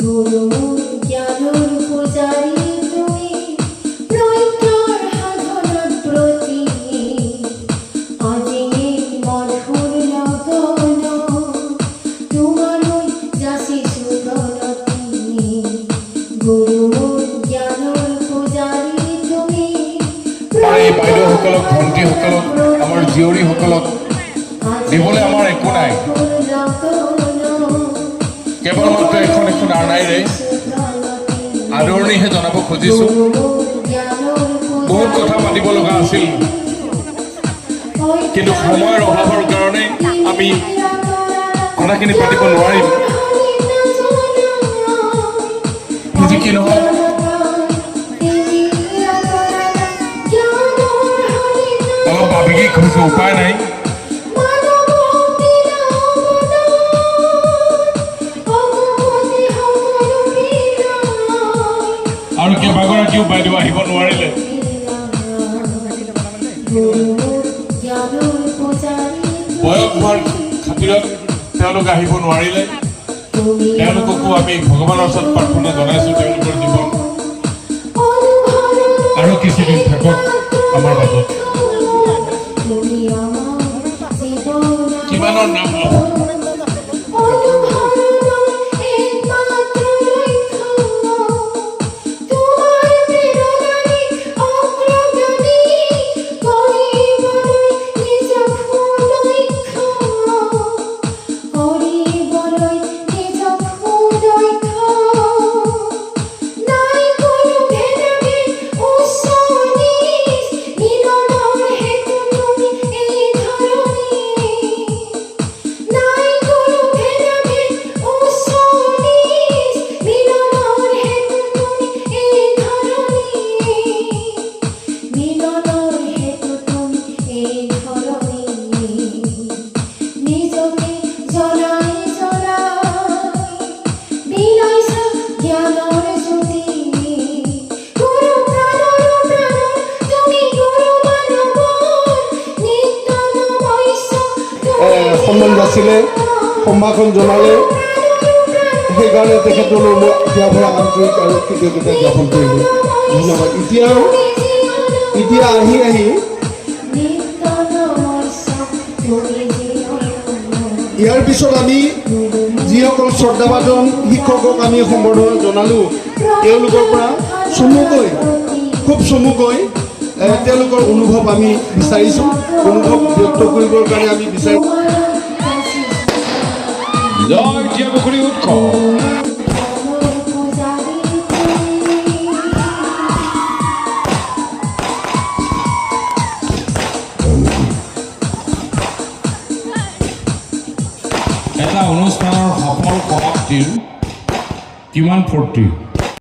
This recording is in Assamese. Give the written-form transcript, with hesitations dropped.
গুৰু জ্ঞানৰ পূজাৰী তুমি প্ৰত্যৰ সাধনাত প্ৰতি আজি মধুৰ লগন তোমালৈ যাচিছো গণতি গুৰু জ্ঞানৰ পূজাৰী তুমি এই বাইদেউসকলক ভণ্টিসকলক আমাৰ জীয়ৰীসকলক দিবলৈ আমাৰ একো নাই কেৱল মাত্ৰ এখন এখন আৰ্ণাইৰে আদৰণিহে জনাব খুজিছোঁ বহুত কথা পাতিব লগা আছিল কিন্তু সময়ৰ অভাৱৰ কাৰণে আমি কথাখিনি পাতিব নোৱাৰিম যি কি নহওক অলপ আৱেগিক হৈছোঁ উপায় নাই আৰু কেইবাগৰাকীও বাইদেউ আহিব নোৱাৰিলে বয়স হোৱাৰ খাতিৰত তেওঁলোক আহিব নোৱাৰিলে তেওঁলোককো আমি ভগৱানৰ ওচৰত প্ৰাৰ্থনা জনাইছোঁ তেওঁলোকৰ জীৱন আৰু কিছুদিন থাকক আমাৰ মাজত কিমানৰ নাম ল'ব সন্মান যাচিলে সম্ভাষণ জনালে সেইকাৰণে তেখেতলৈ মই এতিয়াৰ পৰা আন্তৰিক আৰু কৃতজ্ঞতা জ্ঞাপন কৰিলোঁ ধন্যবাদ এতিয়া আহি ইয়াৰ পিছত আমি যিসকল শ্ৰদ্ধাভাজন শিক্ষকক আমি সম্বৰ্ধনা জনালোঁ তেওঁলোকৰ পৰা খুব চমুকৈ তেওঁলোকৰ অনুভৱ আমি বিচাৰিছোঁ অনুভৱ ব্যক্ত কৰিবৰ কাৰণে আমি বিচাৰিছোঁ জয় জীয়াপুখুৰী উৎসৱ এটা অনুষ্ঠানৰ সফল সমাপ্তিৰ কিমান ফূৰ্তি